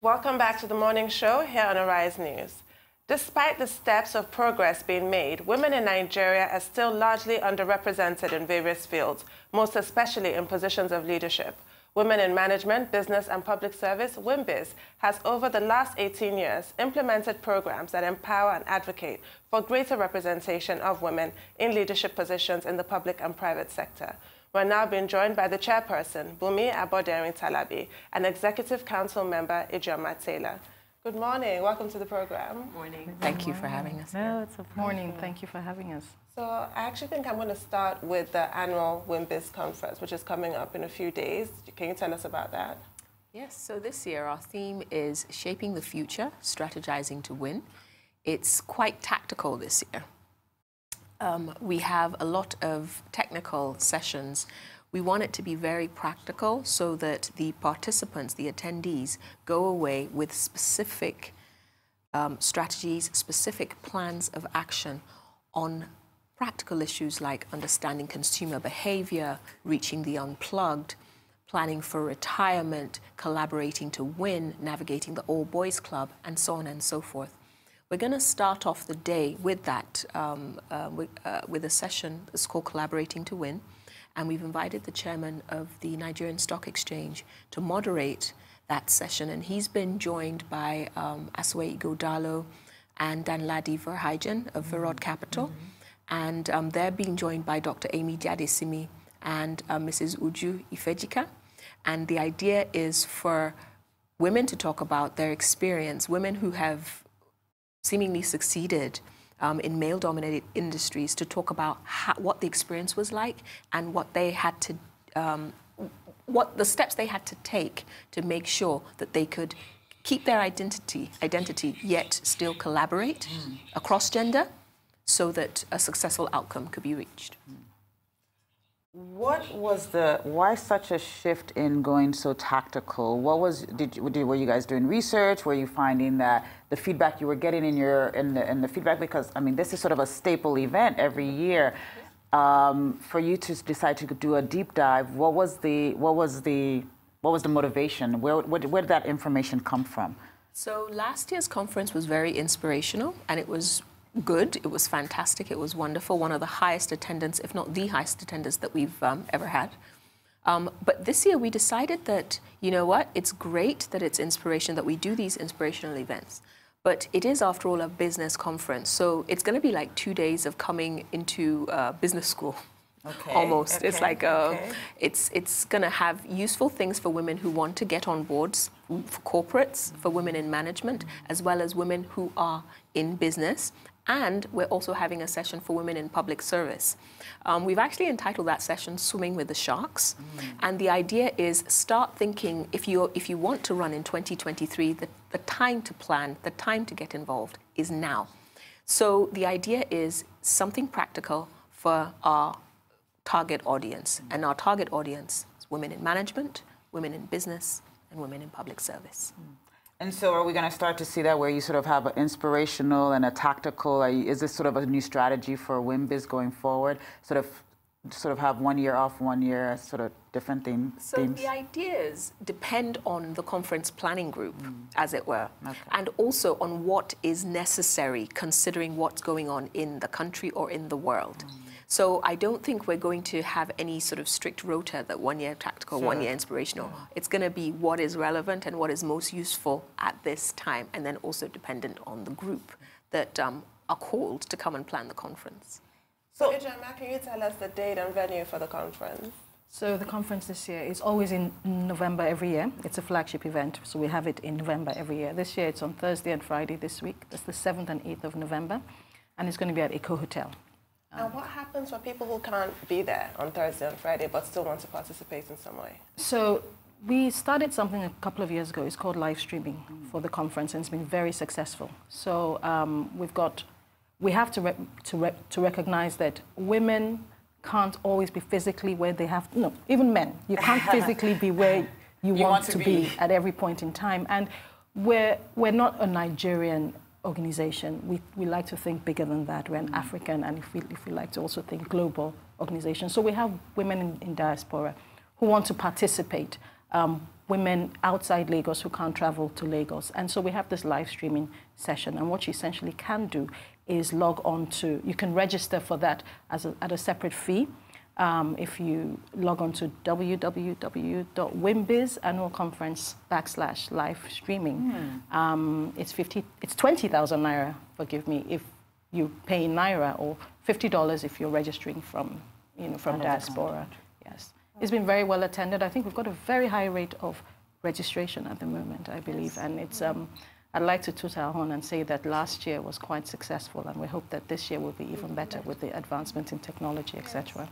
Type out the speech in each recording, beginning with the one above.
Welcome back to the morning show here on Arise News. Despite the steps of progress being made, women in Nigeria are still largely underrepresented in various fields, most especially in positions of leadership. Women in Management, Business and Public Service, WIMBIZ, has over the last 18 years implemented programs that empower and advocate for greater representation of women in leadership positions in the public and private sector. We're now being joined by the chairperson, Bunmi TALABI, and Executive Council member, Ijeoma Taylor. Good morning. Welcome to the program. Morning. Thank you for having us. No, it's a morning. Thank you for having us. So I actually think I'm going to start with the annual WIMBIZ conference, which is coming up in a few days. Can you tell us about that? Yes. So this year our theme is Shaping the Future, Strategizing to Win. It's quite tactical this year. We have a lot of technical sessions. We want it to be very practical so that the participants, the attendees, go away with specific strategies, specific plans of action on practical issues like understanding consumer behavior, reaching the unplugged, planning for retirement, collaborating to win, navigating the all-boys club, and so on and so forth. We're going to start off the day with that, with a session that's called Collaborating to Win. And we've invited the chairman of the Nigerian Stock Exchange to moderate that session. And he's been joined by Aswe Igodalo and Danladi Verheijen of Verod Capital. And they're being joined by Dr. Amy Jadesimi and Mrs. Uju Ifejika. And the idea is for women to talk about their experience, women who have seemingly succeeded in male-dominated industries, to talk about what the experience was like and what they had to, what the steps they had to take to make sure that they could keep their identity yet still collaborate across gender, so that a successful outcome could be reached. What was why such a shift in going so tactical? What was, were you guys doing research? Were you finding that the feedback you were getting in the feedback, because I mean, this is sort of a staple event every year, for you to decide to do a deep dive, what was the motivation? Where did that information come from? So last year's conference was very inspirational, and it was good. It was fantastic. It was wonderful. One of the highest attendance, if not the highest attendance that we've ever had. But this year we decided that, you know what, it's great that it's inspiration, that we do these inspirational events. But it is, after all, a business conference. So it's going to be like 2 days of coming into business school. Okay, almost. Okay, it's like it's going to have useful things for women who want to get on boards, for corporates, for women in management, as well as women who are in business. And we're also having a session for women in public service. We've actually entitled that session Swimming with the Sharks. And the idea is, start thinking, if you want to run in 2023, the time to plan, the time to get involved is now. So the idea is something practical for our target audience. And our target audience is women in management, women in business, and women in public service. And so are we going to start to see that, where you sort of have an inspirational and a tactical, is this sort of a new strategy for WIMBIZ going forward? Sort of have 1 year off, 1 year, sort of different themes? So the ideas depend on the conference planning group, as it were, and also on what is necessary, considering what's going on in the country or in the world. So I don't think we're going to have any sort of strict rota that 1 year tactical, 1 year inspirational. It's going to be what is relevant and what is most useful at this time, and then also dependent on the group that are called to come and plan the conference. So Ijeoma, can you tell us the date and venue for the conference? So the conference this year is always in November every year. It's a flagship event, so we have it in November every year. This year it's on Thursday and Friday this week. That's the 7th and 8th of November, and it's going to be at Eco Hotel. And what happens for people who can't be there on Thursday and Friday but still want to participate in some way? So we started something a couple of years ago. It's called live streaming for the conference, and it's been very successful. So we have to recognize that women can't always be physically where they have, no, even men. You can't physically be where you want to be at every point in time. And we're not a Nigerian organization. We like to think bigger than that. We're an African, and if we like to also think global organization. So we have women in diaspora who want to participate. women outside Lagos who can't travel to Lagos. And so we have this live streaming session. And what you essentially can do is log on to, you can register for that at a separate fee. If you log on to www.WIMBIZ annual conference /live streaming, it's 20,000 naira, forgive me, if you pay in naira, or $50 if you're registering from, from diaspora. Yes, it's been very well attended. I think we've got a very high rate of registration at the moment, I believe, and it's. I'd like to toot our horn and say that last year was quite successful, and we hope that this year will be even better with the advancement in technology, etc.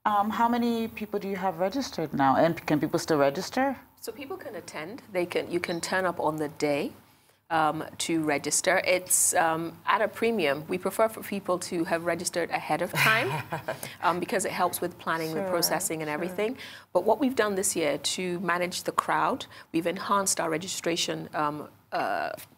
How many people do you have registered now? And can people still register? So people can attend. You can turn up on the day to register. It's at a premium. We prefer for people to have registered ahead of time because it helps with planning, the processing and everything. But what we've done this year to manage the crowd, we've enhanced our registration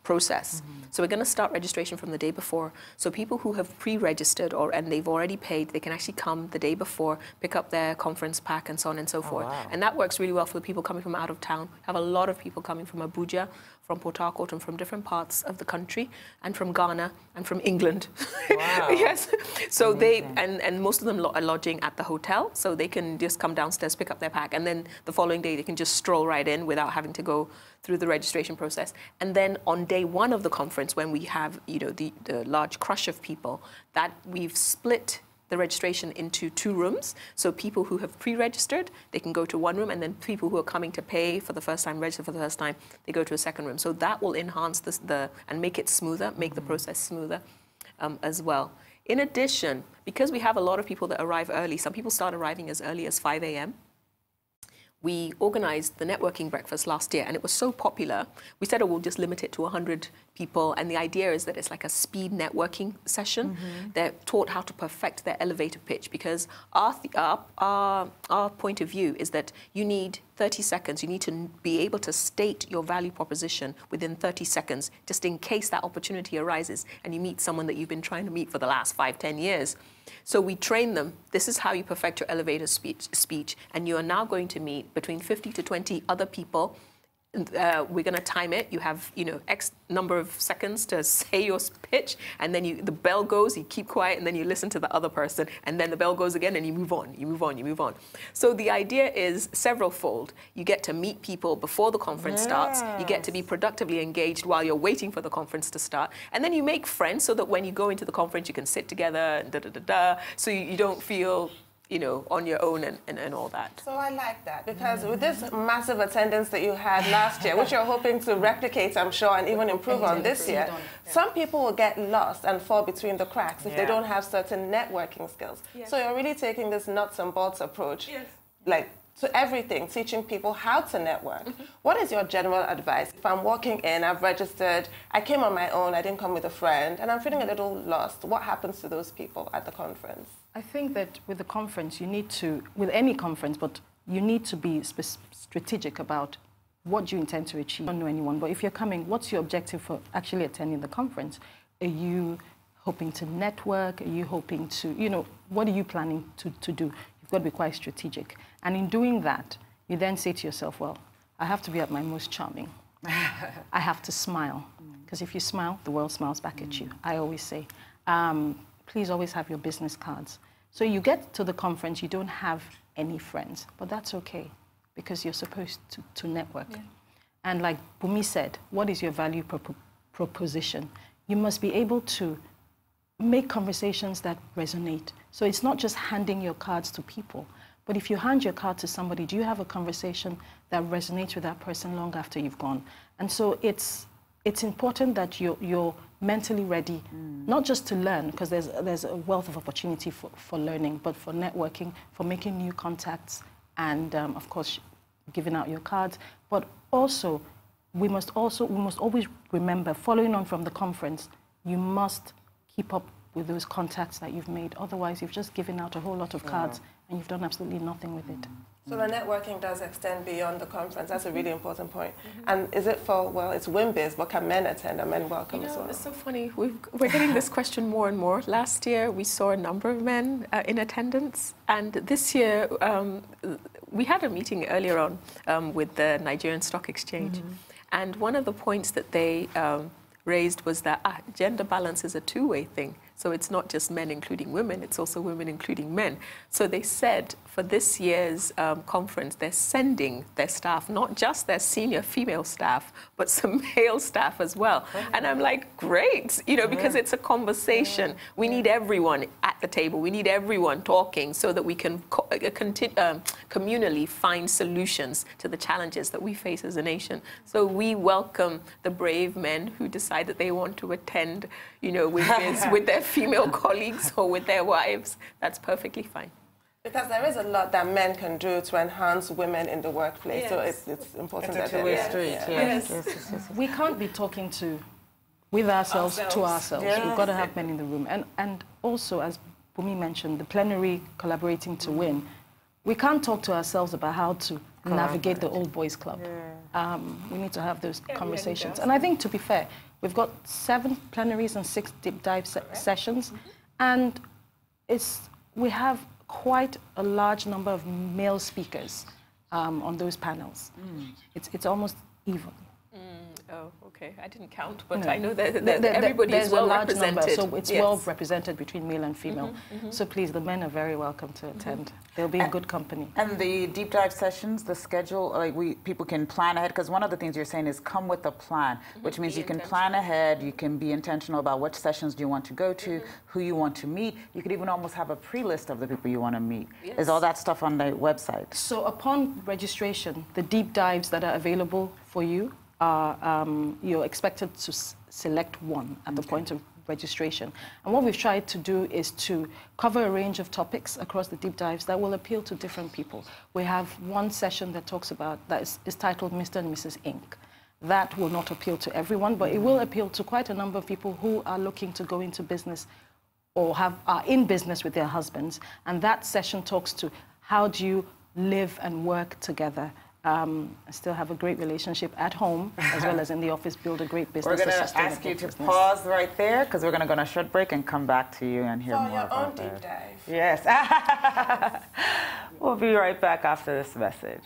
process. So we're going to start registration from the day before. So people who have pre-registered and they've already paid, they can actually come the day before, pick up their conference pack and so on and so forth. Wow. And that works really well for the people coming from out of town. We have a lot of people coming from Abuja, from Port Harcourt, and from different parts of the country, and from Ghana, and from England. Wow. Yes. So amazing. And most of them are lodging at the hotel, so they can just come downstairs, pick up their pack, and then the following day they can just stroll right in without having to go through the registration process. And then on day one of the conference, when we have the large crush of people, that we've split the registration into 2 rooms. So people who have pre-registered, they can go to one room, and then people who are coming to pay for the first time, register for the first time, they go to a second room. So that will enhance and make it smoother, make the process smoother as well. In addition, because we have a lot of people that arrive early, some people start arriving as early as 5 a.m. We organized the networking breakfast last year, and it was so popular, we said, oh, we'll just limit it to 100 people. And the idea is that it's like a speed networking session. They're taught how to perfect their elevator pitch, because our point of view is that you need 30 seconds. You need to be able to state your value proposition within 30 seconds, just in case that opportunity arises and you meet someone that you've been trying to meet for the last 5, 10 years. So we train them. This is how you perfect your elevator speech. And you are now going to meet between 50 to 20 other people. We're going to time it. You have, X number of seconds to say your pitch, and then the bell goes, you keep quiet, and then you listen to the other person, and then the bell goes again, and you move on, you move on, you move on. So the idea is several-fold. You get to meet people before the conference starts. You get to be productively engaged while you're waiting for the conference to start. And then you make friends so that when you go into the conference, you can sit together, and so you don't feel on your own and all that. So I like that, because with this massive attendance that you had last year, which you're hoping to replicate, I'm sure, and even improve on this year, some people will get lost and fall between the cracks if they don't have certain networking skills. So you're really taking this nuts and bolts approach, like to everything, teaching people how to network. What is your general advice? If I'm walking in, I've registered, I came on my own, I didn't come with a friend, and I'm feeling a little lost, what happens to those people at the conference? I think that with the conference, you need to, with any conference, but you need to be strategic about what you intend to achieve. I don't know anyone, but if you're coming, what's your objective for actually attending the conference? Are you hoping to network? Are you hoping to, what are you planning to do? You've got to be quite strategic. And in doing that, you then say to yourself, well, I have to be at my most charming. I have to smile. Because if you smile, the world smiles back at you, I always say. Please always have your business cards. So you get to the conference, you don't have any friends, but that's okay, because you're supposed to network. And like Bunmi said, what is your value proposition? You must be able to make conversations that resonate. So it's not just handing your cards to people, but if you hand your card to somebody, do you have a conversation that resonates with that person long after you've gone? And so it's important that you're mentally ready, not just to learn, because there's a wealth of opportunity for learning, but for networking, for making new contacts, and of course, giving out your cards. But also, we must always remember, following on from the conference, you must keep up with those contacts that you've made. Otherwise, you've just given out a whole lot of cards and you've done absolutely nothing with it. So the networking does extend beyond the conference. That's a really important point. And is it for, well, it's WIMBIZ, but can men attend? Are men welcome as well? It's so funny. We're getting this question more and more. Last year, we saw a number of men in attendance. And this year, we had a meeting earlier on with the Nigerian Stock Exchange, and one of the points that they raised was that gender balance is a two-way thing. So it's not just men including women, it's also women including men. So they said for this year's conference, they're sending their staff, not just their senior female staff, but some male staff as well. And I'm like, great, you know, because it's a conversation. We need everyone at the table. We need everyone talking so that we can communally find solutions to the challenges that we face as a nation. So we welcome the brave men who decide that they want to attend, you know, with their female colleagues or with their wives. That's perfectly fine. Because there is a lot that men can do to enhance women in the workplace, so it's important that it's a two-way street. Yes. We can't be talking with ourselves to ourselves. We've got to have men in the room. And also, as Bunmi mentioned, the plenary collaborating to win, we can't talk to ourselves about how to navigate the old boys club. We need to have those conversations. And I think, to be fair, we've got 7 plenaries and 6 deep dive sessions, and we have quite a large number of male speakers on those panels. It's almost even. Oh, okay. I didn't count, but no. I know that everybody is well represented. Number, so it's well represented between male and female. So please, the men are very welcome to attend. They'll be in good company. And the deep dive sessions, the schedule, like people can plan ahead, because one of the things you're saying is come with a plan, which means you can plan ahead, you can be intentional about what sessions do you want to go to, who you want to meet. You could even almost have a pre-list of the people you want to meet. Is all that stuff on the website? So upon registration, the deep dives that are available for you are, you're expected to select one at the point of registration. And what we've tried to do is to cover a range of topics across the deep dives that will appeal to different people. We have one session that talks about, that is titled Mr. and Mrs. Inc. That will not appeal to everyone, but it will appeal to quite a number of people who are looking to go into business or are in business with their husbands. And that session talks to how do you live and work together, still have a great relationship at home as well as in the office, build a great business. We're going to ask you to pause right there because we're going to go on a short break and come back to you and hear more about your own deep dive. Yes. We'll be right back after this message.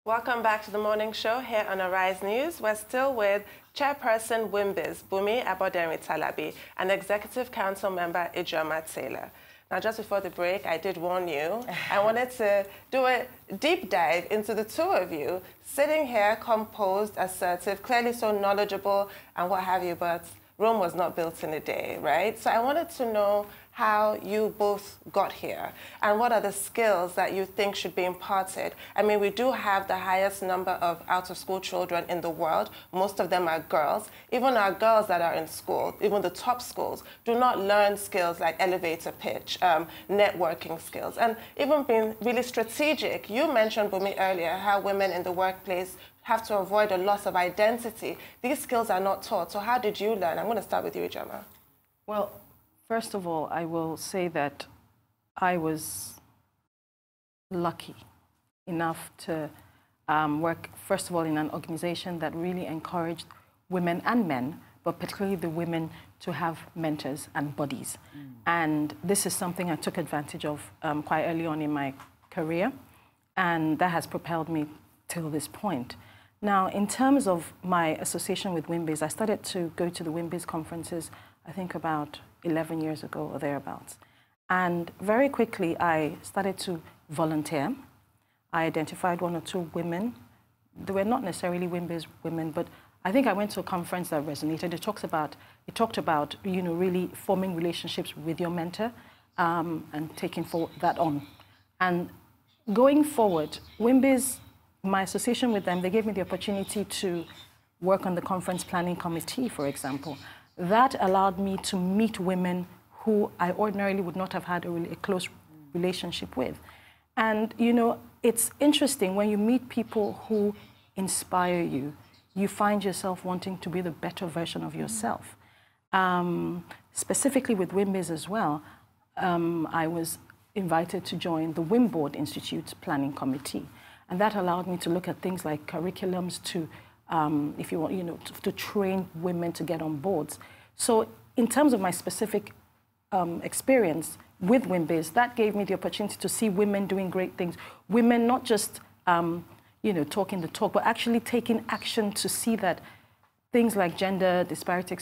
Welcome back to the morning show here on Arise News. We're still with Chairperson WIMBIZ, Bunmi ABODERIN and Executive Council Member Ijeoma Taylor. Now, just before the break, I did warn you. I wanted to do a deep dive into the two of you, sitting here, composed, assertive, clearly so knowledgeable, and what have you, but Rome was not built in a day, right? So I wanted to know how you both got here and what are the skills that you think should be imparted. I mean, we do have the highest number of out-of-school children in the world. Most of them are girls. Even our girls that are in school, even the top schools, do not learn skills like elevator pitch, networking skills, and even being really strategic. You mentioned, Bunmi, earlier how women in the workplace have to avoid a loss of identity. These skills are not taught. So how did you learn? I'm going to start with you, Ijeoma. Well, first of all, I will say that I was lucky enough to work, first of all, in an organization that really encouraged women and men, but particularly the women, to have mentors and buddies. And this is something I took advantage of quite early on in my career, and that has propelled me till this point. Now, in terms of my association with WIMBIZ, I started to go to the WIMBIZ conferences, I think about 11 years ago or thereabouts. And very quickly, I started to volunteer. I identified 1 or 2 women. They were not necessarily WIMBIZ women, but I think I went to a conference that resonated. It talked about, you know, really forming relationships with your mentor and taking that on. And going forward, WIMBIZ, my association with them, they gave me the opportunity to work on the conference planning committee, for example. That allowed me to meet women who I ordinarily would not have had a close relationship with. And, you know, it's interesting when you meet people who inspire you, you find yourself wanting to be the better version of yourself. Specifically with WIMBIZ as well, I was invited to join the WIMBOARD Institute Planning Committee. And that allowed me to look at things like curriculums to, if you want, you know, to train women to get on boards. So in terms of my specific experience with WIMBIZ, that gave me the opportunity to see women doing great things. Women not just, you know, talking the talk, but actually taking action to see that things like gender disparity,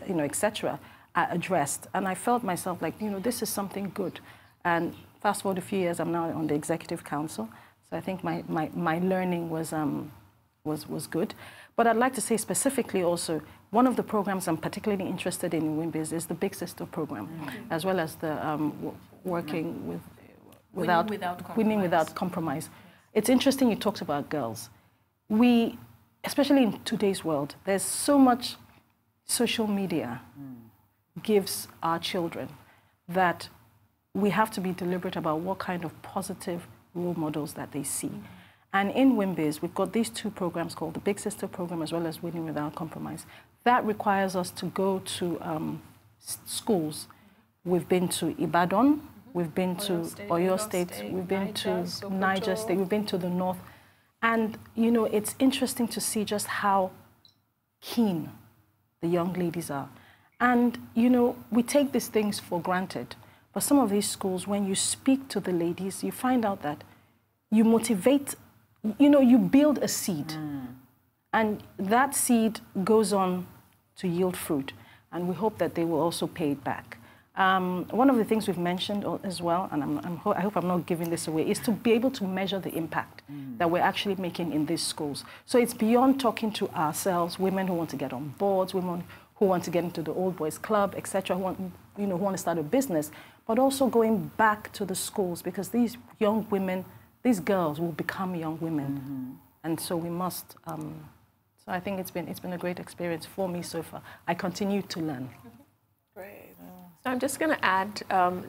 you know, etc., are addressed. And I felt myself like, you know, this is something good. And fast forward a few years, I'm now on the Executive Council. So I think my learning was good. But I'd like to say specifically also, one of the programs I'm particularly interested in WIMBIZ is the Big Sister program, as well as the working winning without compromise. It's interesting you talked about girls. We, especially in today's world, there's so much social media gives our children that we have to be deliberate about what kind of positive role models that they see. And in WIMBIZ, we've got these two programs called the Big Sister program as well as Winning Without Compromise. That requires us to go to schools. We've been to Ibadan, we've been to Oyo State, we've been to Niger State, we've been to the north. And, you know, it's interesting to see just how keen the young ladies are. And, you know, we take these things for granted. But some of these schools, when you speak to the ladies, you find out that you motivate, you know, you build a seed. And that seed goes on to yield fruit. And we hope that they will also pay it back. One of the things we've mentioned as well, and I hope I'm not giving this away, is to be able to measure the impact that we're actually making in these schools. So it's beyond talking to ourselves, women who want to get on boards, women who want to get into the old boys club, etc., who want, you know, who want to start a business, but also going back to the schools, because these young women, these girls will become young women. And so we must, so I think it's been a great experience for me so far. I continue to learn. Great. So I'm just going to add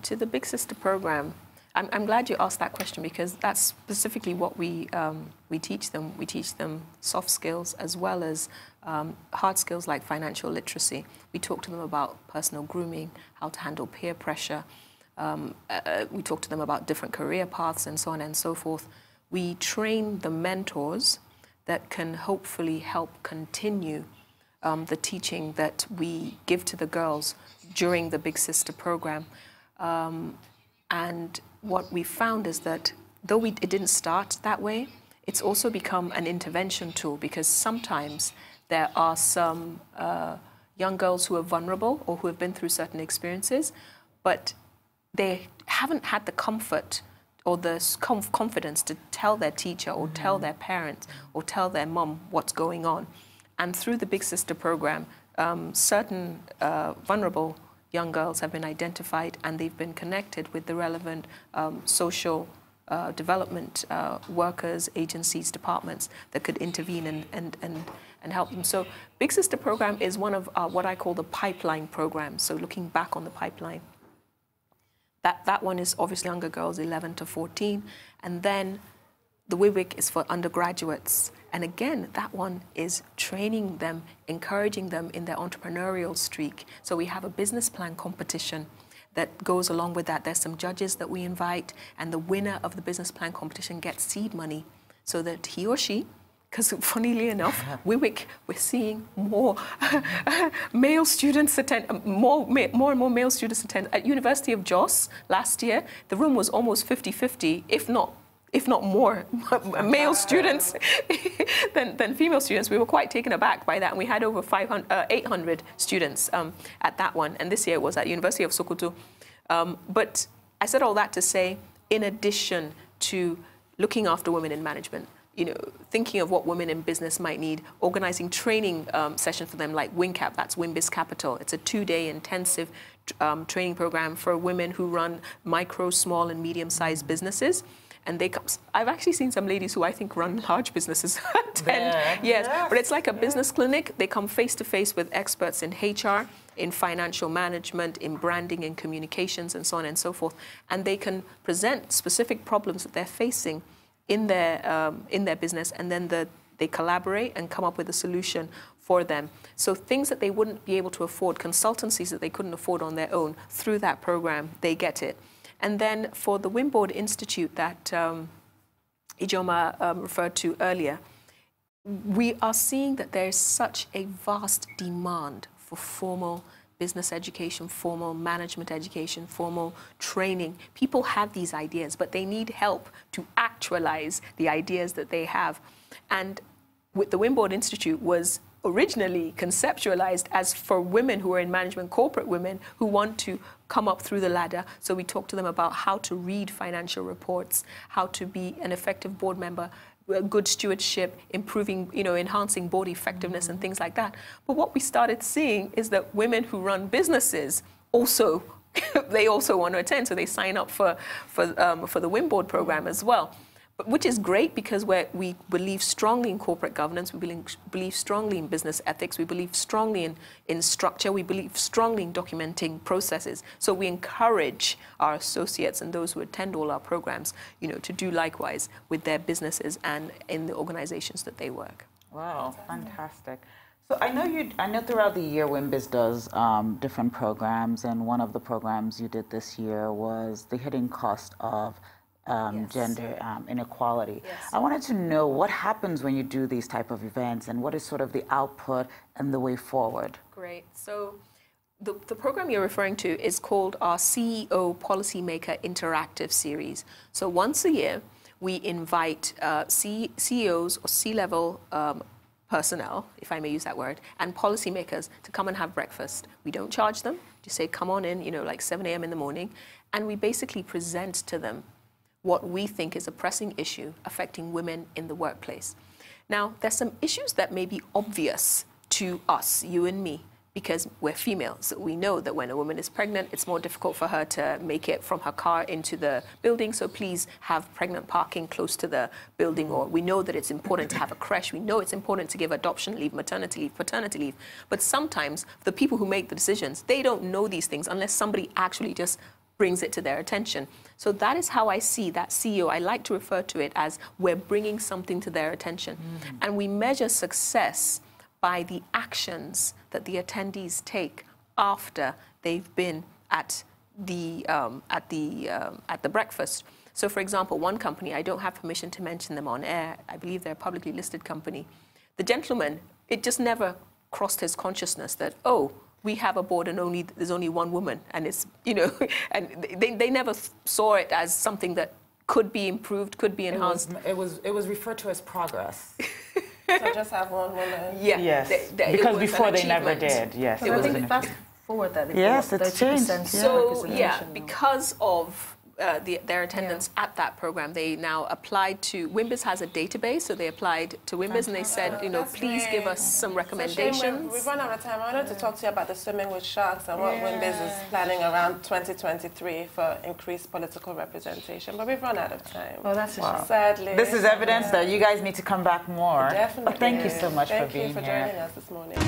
to the Big Sister program. I'm glad you asked that question, because that's specifically what we teach them. We teach them soft skills as well as hard skills like financial literacy. We talk to them about personal grooming, how to handle peer pressure. We talk to them about different career paths and so on and so forth. We train the mentors that can hopefully help continue the teaching that we give to the girls during the Big Sister program. And what we found is that though it didn't start that way, it's also become an intervention tool, because sometimes there are some young girls who are vulnerable or who have been through certain experiences, but they haven't had the comfort or the confidence to tell their teacher or tell their parents or tell their mom what's going on. And through the Big Sister program, certain vulnerable young girls have been identified, and they've been connected with the relevant social development workers, agencies, departments that could intervene and help them. So Big Sister program is one of what I call the pipeline programs. So looking back on the pipeline, that one is obviously younger girls, 11 to 14. And then the WIWIC is for undergraduates. And again, that one is training them, encouraging them in their entrepreneurial streak. So we have a business plan competition that goes along with that. There's some judges that we invite, and the winner of the business plan competition gets seed money so that he or she, because funnily enough, WIWIC, we're seeing more male students attend, more and more male students attend. At University of Jos last year, the room was almost 50-50, if not more male students than female students. We were quite taken aback by that, and we had over 800 students at that one, and this year it was at University of Sokoto. But I said all that to say, in addition to looking after women in management, you know, thinking of what women in business might need, organizing training sessions for them like WINCAP, that's WIMBIZ Capital. It's a 2-day intensive training program for women who run micro, small, and medium-sized businesses. And they come, I've actually seen some ladies who I think run large businesses attend. Yes, but it's like a business clinic. They come face to face with experts in HR, in financial management, in branding and communications, and so on and so forth. And they can present specific problems that they're facing in their business, and then they collaborate and come up with a solution for them. So things that they wouldn't be able to afford, consultancies that they couldn't afford on their own, through that program, they get it. And then for the Wimboard Institute that Ijeoma referred to earlier, we are seeing that there is such a vast demand for formal business education, formal management education, formal training. People have these ideas, but they need help to actualize the ideas that they have. And with the Wimboard Institute was originally conceptualized as for women who are in management, corporate women who want to come up through the ladder. So we talk to them about how to read financial reports, how to be an effective board member, good stewardship, improving, enhancing board effectiveness and things like that. But what we started seeing is that women who run businesses also, they also want to attend. So they sign up for the Wimboard program as well. Which is great because we believe strongly in corporate governance, we believe strongly in business ethics, we believe strongly in structure, we believe strongly in documenting processes. So we encourage our associates and those who attend all our programs, to do likewise with their businesses and in the organizations that they work. Wow, fantastic. So I know throughout the year WIMBIZ does different programs, and one of the programs you did this year was the hidden cost of gender inequality. Yes. I wanted to know what happens when you do these type of events and what is sort of the output and the way forward. Great. So the program you're referring to is called our CEO Policymaker Interactive Series. So once a year, we invite CEOs or C-level personnel, if I may use that word, and policymakers to come and have breakfast. We don't charge them. Just say, come on in, like 7 a.m. in the morning, and we basically present to them what we think is a pressing issue affecting women in the workplace. Now, there's some issues that may be obvious to us, you and me, because we're females. We know that when a woman is pregnant, it's more difficult for her to make it from her car into the building, so please have pregnant parking close to the building. Or we know that it's important to have a creche. We know it's important to give adoption leave, maternity leave, paternity leave. But sometimes the people who make the decisions, they don't know these things unless somebody actually just brings it to their attention. So that is how I see that CEO. I like to refer to it as we're bringing something to their attention. And we measure success by the actions that the attendees take after they've been at the breakfast. So for example, one company, I don't have permission to mention them on air, I believe they're a publicly listed company. The gentleman, it just never crossed his consciousness that, oh, we have a board and there's only one woman, and it's, and they never saw it as something that could be improved, could be enhanced. It was referred to as progress. So just have one woman. Yeah. Yes. Because before they never did. Yes. So I think fast forward that. Yes, it's changed. So yeah, because of their attendance at that program, they now applied to, WIMBIZ has a database, so they applied to WIMBIZ and they said, please give us some recommendations. We've run out of time. I wanted to talk to you about the Swimming with Sharks and what WIMBIZ is planning around 2023 for increased political representation, but we've run out of time. Oh, that's a shame. Sadly. This is evidence that you guys need to come back more. Definitely. But thank you so much for being here. Thank you for joining us this morning.